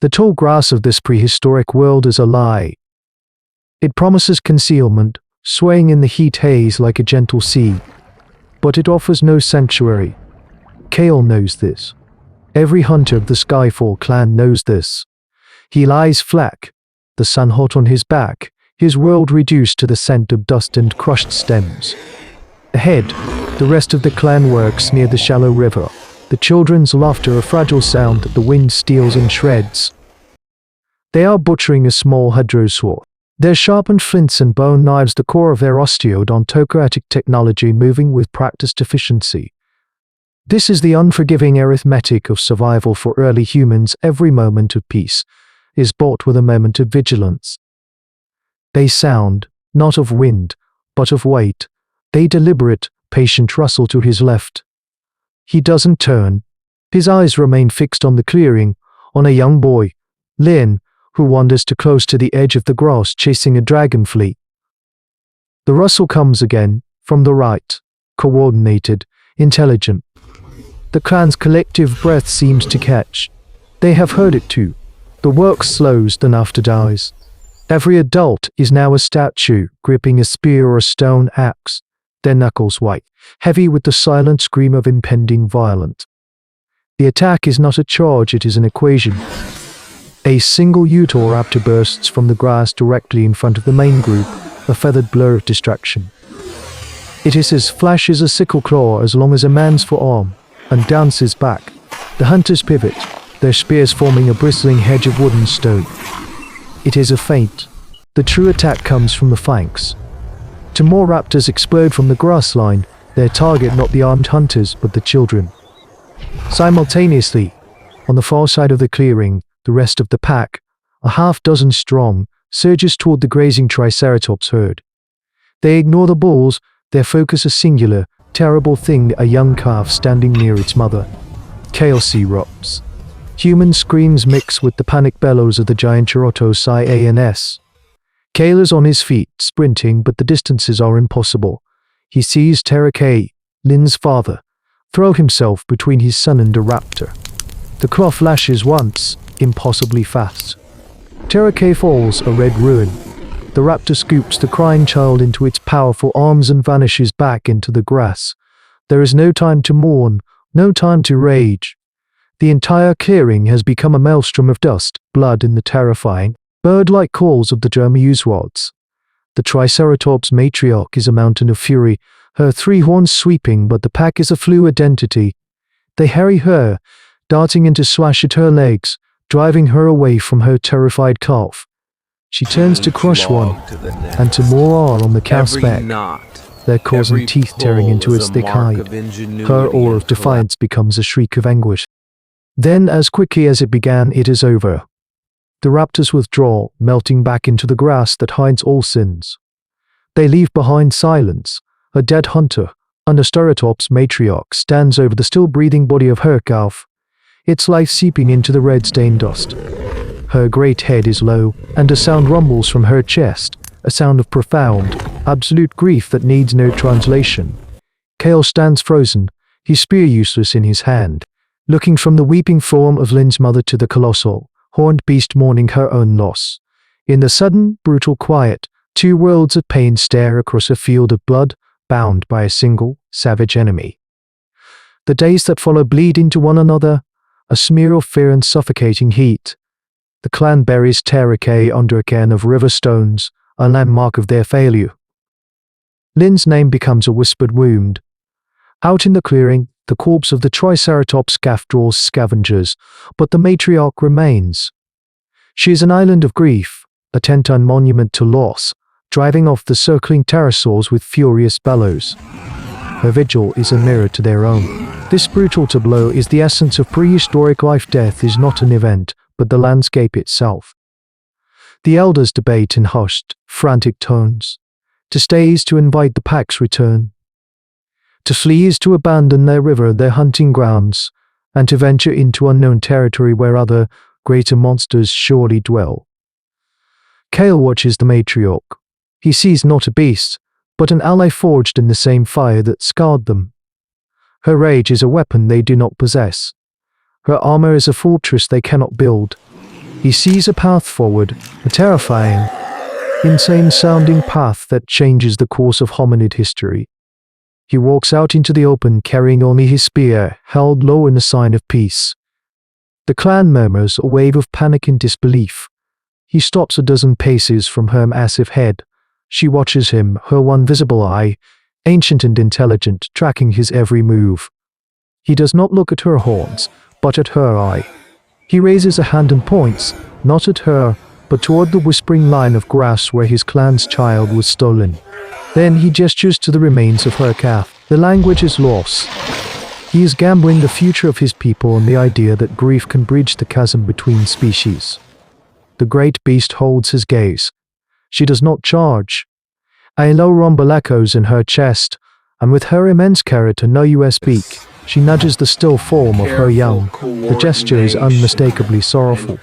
The tall grass of this prehistoric world is a lie. It promises concealment, swaying in the heat haze like a gentle sea. But it offers no sanctuary. Kale knows this. Every hunter of the Skyfall clan knows this. He lies flat, the sun hot on his back, his world reduced to the scent of dust and crushed stems. Ahead, the rest of the clan works near the shallow river, the children's laughter a fragile sound that the wind steals and shreds. They are butchering a small hadrosaur. Their sharpened flints and bone knives the core of their osteodontocratic technology moving with practiced efficiency. This is the unforgiving arithmetic of survival for early humans. Every moment of peace is bought with a moment of vigilance. They sound, not of wind, but of weight. They deliberate, patient rustle to his left. He doesn't turn. His eyes remain fixed on the clearing, on a young boy, Lynn, who wanders too close to the edge of the grass chasing a dragonfly. The rustle comes again, from the right, coordinated, intelligent. The clan's collective breath seems to catch. They have heard it too. The work slows, then after dies. Every adult is now a statue, gripping a spear or a stone axe, their knuckles white, heavy with the silent scream of impending violence. The attack is not a charge, it is an equation. A single Utahraptor bursts from the grass directly in front of the main group, a feathered blur of distraction. It hisses, flashes a sickle claw as long as a man's forearm, and dances back. The hunters pivot, their spears forming a bristling hedge of wood and stone. It is a feint. The true attack comes from the flanks. Two more raptors explode from the grass line, their target not the armed hunters but the children. Simultaneously, on the far side of the clearing, the rest of the pack, a half-dozen strong, surges toward the grazing triceratops herd. They ignore the bulls, their focus a singular, terrible thing, a young calf standing near its mother. Chaos erupts. Human screams mix with the panic bellows of the giant ceratopsian. Kale is on his feet, sprinting, but the distances are impossible. He sees Terra, Lynn's father, throw himself between his son and a raptor. The claw flashes once, impossibly fast. Terra falls, a red ruin. The raptor scoops the crying child into its powerful arms and vanishes back into the grass. There is no time to mourn, no time to rage. The entire clearing has become a maelstrom of dust, blood, and the terrifying, bird-like calls of the Dromaeosaurids. The Triceratops matriarch is a mountain of fury, her three horns sweeping, but the pack is a fluid entity. They harry her, darting in to slash at her legs, driving her away from her terrified calf. She turns to crush one, and to more on the calf's back, their claws and teeth tearing into its thick hide. Her awe of defiance becomes a shriek of anguish. Then, as quickly as it began, it is over. The raptors withdraw, melting back into the grass that hides all sins. They leave behind silence. A dead hunter, and a Utahraptor's matriarch stands over the still-breathing body of her calf, its life seeping into the red-stained dust. Her great head is low, and a sound rumbles from her chest, a sound of profound, absolute grief that needs no translation. Kale stands frozen, his spear useless in his hand, looking from the weeping form of Lynn's mother to the colossal, horned beast mourning her own loss. In the sudden, brutal quiet, two worlds of pain stare across a field of blood, bound by a single, savage enemy. The days that follow bleed into one another, a smear of fear and suffocating heat. The clan buries Terra under a cairn of river stones, a landmark of their failure. Lynn's name becomes a whispered wound. Out in the clearing, the corpse of the Triceratops calf draws scavengers, but the matriarch remains. She is an island of grief, a 10-ton monument to loss, driving off the circling pterosaurs with furious bellows. Her vigil is a mirror to their own. This brutal tableau is the essence of prehistoric life. Death is not an event, but the landscape itself. The elders debate in hushed, frantic tones. To stay is to invite the pack's return. To flee is to abandon their river, their hunting grounds, and to venture into unknown territory where other, greater monsters surely dwell. Kale watches the matriarch. He sees not a beast, but an ally forged in the same fire that scarred them. Her rage is a weapon they do not possess. Her armor is a fortress they cannot build. He sees a path forward, a terrifying, insane-sounding path that changes the course of hominid history. He walks out into the open carrying only his spear, held low in a sign of peace. The clan murmurs a wave of panic and disbelief. He stops a dozen paces from her massive head. She watches him, her one visible eye, ancient and intelligent, tracking his every move. He does not look at her horns, but at her eye. He raises a hand and points, not at her, but toward the whispering line of grass where his clan's child was stolen. Then he gestures to the remains of her calf. The language is lost. He is gambling the future of his people on the idea that grief can bridge the chasm between species. The great beast holds his gaze. She does not charge. A low rumble echoes in her chest, and with her immense character no US beak, she nudges the still form of her young. The gesture is unmistakably sorrowful.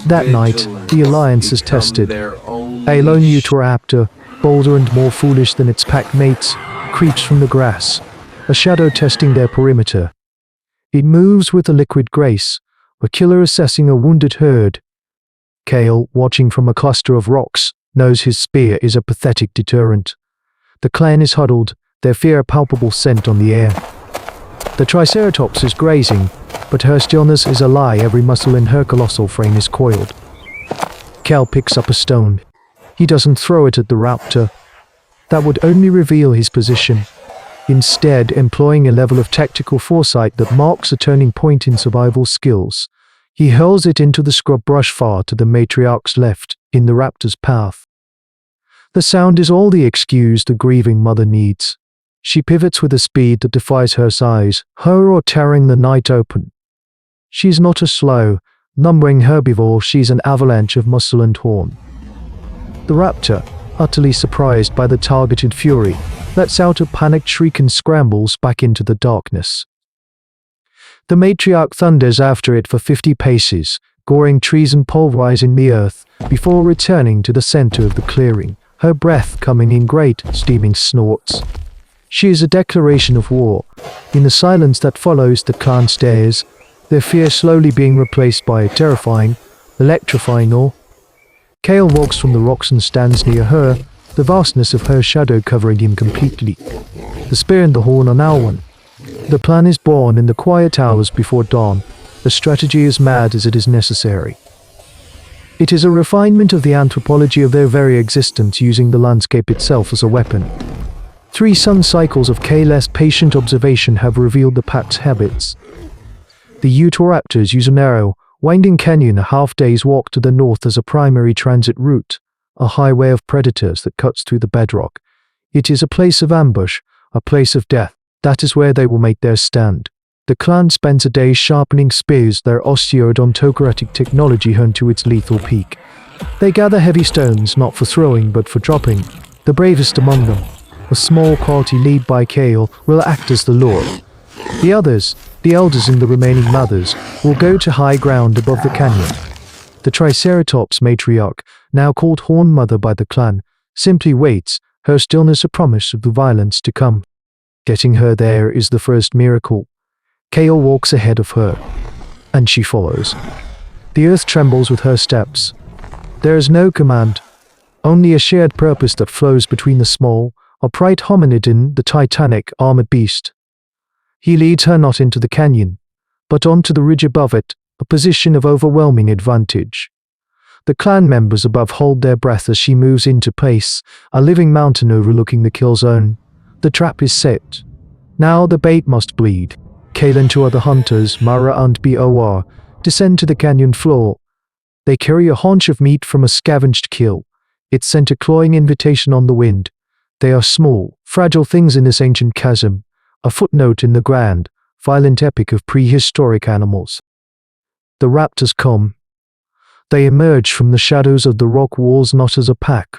That night, the alliance is tested. A lone Utahraptor, bolder and more foolish than its pack mates, creeps from the grass, a shadow testing their perimeter. It moves with a liquid grace, a killer assessing a wounded herd. Kale, watching from a cluster of rocks, knows his spear is a pathetic deterrent. The clan is huddled, their fear a palpable scent on the air. The Triceratops is grazing, but her stillness is a lie. Every muscle in her colossal frame is coiled. Cal picks up a stone. He doesn't throw it at the raptor. That would only reveal his position. Instead, employing a level of tactical foresight that marks a turning point in survival skills, he hurls it into the scrub brush far to the matriarch's left, in the raptor's path. The sound is all the excuse the grieving mother needs. She pivots with a speed that defies her size, her tearing the night open. She's not a slow, numbering herbivore, she's an avalanche of muscle and horn. The raptor, utterly surprised by the targeted fury, lets out a panicked shriek and scrambles back into the darkness. The matriarch thunders after it for 50 paces, goring trees and pulverizing the earth, before returning to the center of the clearing, her breath coming in great, steaming snorts. She is a declaration of war. In the silence that follows, the clan stares, their fear slowly being replaced by a terrifying, electrifying awe. Kale walks from the rocks and stands near her, the vastness of her shadow covering him completely. The spear and the horn are now one. The plan is born in the quiet hours before dawn. The strategy is mad as it is necessary. It is a refinement of the anthropology of their very existence, using the landscape itself as a weapon. 3 sun cycles of Kale's patient observation have revealed the pack's habits. The Utahraptors use a narrow, winding canyon a half-day's walk to the north as a primary transit route, a highway of predators that cuts through the bedrock. It is a place of ambush, a place of death. That is where they will make their stand. The clan spends a day sharpening spears, their osteodontocratic technology honed to its lethal peak. They gather heavy stones not for throwing but for dropping. The bravest among them, a small party led by Kale, will act as the lure. The others, the elders and the remaining mothers, will go to high ground above the canyon. The Triceratops matriarch, now called Horn Mother by the clan, simply waits, her stillness a promise of the violence to come. Getting her there is the first miracle. Kale walks ahead of her, and she follows. The earth trembles with her steps. There is no command, only a shared purpose that flows between the small, upright hominid and the titanic, armored beast. He leads her not into the canyon, but onto the ridge above it, a position of overwhelming advantage. The clan members above hold their breath as she moves into place, a living mountain overlooking the kill zone. The trap is set. Now the bait must bleed. Kale and 2 other hunters, Mara and Bor, descend to the canyon floor. They carry a haunch of meat from a scavenged kill. It sent a clawing invitation on the wind. They are small, fragile things in this ancient chasm, a footnote in the grand, violent epic of prehistoric animals. The raptors come. They emerge from the shadows of the rock walls not as a pack,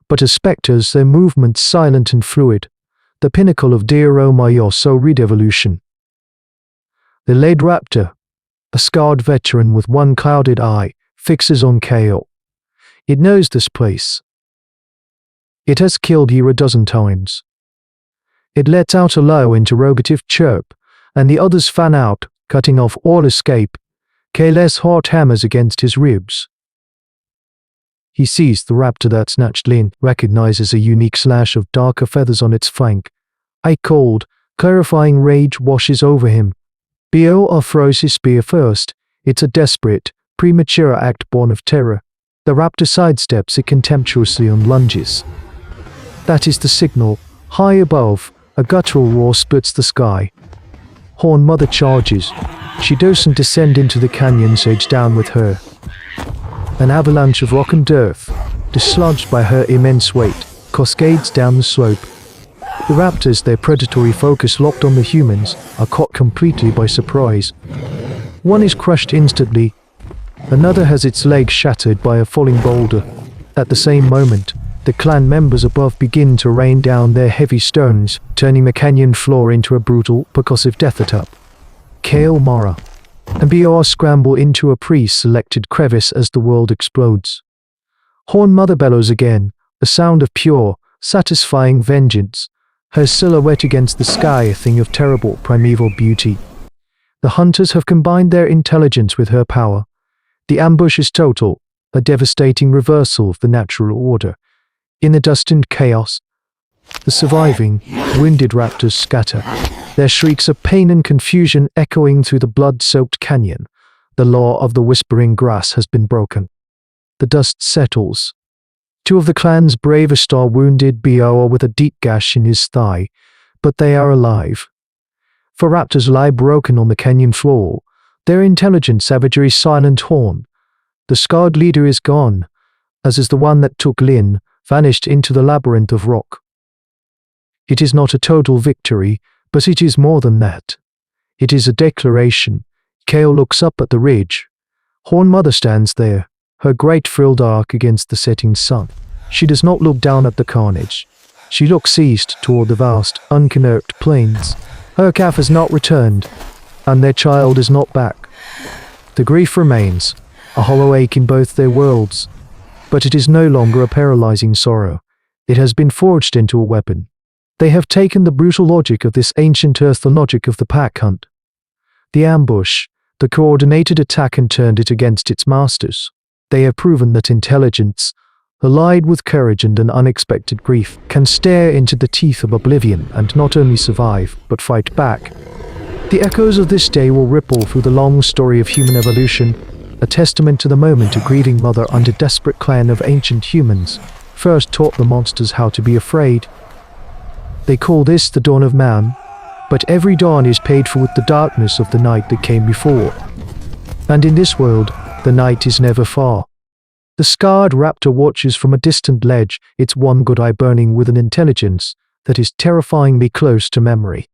but as specters, their movements silent and fluid, the pinnacle of Utahraptor evolution. The lead raptor, a scarred veteran with one clouded eye, fixes on Kale. It knows this place. It has killed here a dozen times. It lets out a low interrogative chirp, and the others fan out, cutting off all escape. Kale's heart hammers against his ribs. He sees the raptor that snatched Lin, recognizes a unique slash of darker feathers on its flank. A cold, clarifying rage washes over him. Bo throws his spear first. It's a desperate, premature act born of terror. The raptor sidesteps it contemptuously and lunges. That is the signal. High above, a guttural roar splits the sky. Horn Mother charges. She doesn't descend into the canyon's edge down with her. An avalanche of rock and earth, dislodged by her immense weight, cascades down the slope. The raptors, their predatory focus locked on the humans, are caught completely by surprise. One is crushed instantly. Another has its leg shattered by a falling boulder. At the same moment, the clan members above begin to rain down their heavy stones, turning the canyon floor into a brutal, percussive death attempt. Kale, Mara, and Br scramble into a pre-selected crevice as the world explodes. Horn Mother bellows again, a sound of pure, satisfying vengeance, her silhouette against the sky a thing of terrible, primeval beauty. The hunters have combined their intelligence with her power. The ambush is total, a devastating reversal of the natural order. In the dust and chaos, the surviving, wounded raptors scatter, their shrieks of pain and confusion echoing through the blood-soaked canyon. The law of the whispering grass has been broken. The dust settles. Two of the clan's bravest are wounded, Bo with a deep gash in his thigh, but they are alive. For raptors lie broken on the canyon floor, their intelligent savagery silent horn. The scarred leader is gone, as is the one that took Lin, vanished into the labyrinth of rock. It is not a total victory, but it is more than that. It is a declaration. Kale looks up at the ridge. Horn Mother stands there, her great frilled arc against the setting sun. She does not look down at the carnage. She looks east toward the vast, unconnected plains. Her calf has not returned, and their child is not back. The grief remains, a hollow ache in both their worlds. But it is no longer a paralyzing sorrow. It has been forged into a weapon. They have taken the brutal logic of this ancient earth, the logic of the pack hunt, the ambush, the coordinated attack, and turned it against its masters. They have proven that intelligence, allied with courage and an unexpected grief, can stare into the teeth of oblivion and not only survive, but fight back. The echoes of this day will ripple through the long story of human evolution, a testament to the moment a grieving mother and a desperate clan of ancient humans first taught the monsters how to be afraid. They call this the dawn of man, but every dawn is paid for with the darkness of the night that came before. And in this world, the night is never far. The scarred raptor watches from a distant ledge, its one good eye burning with an intelligence that is terrifyingly close to memory.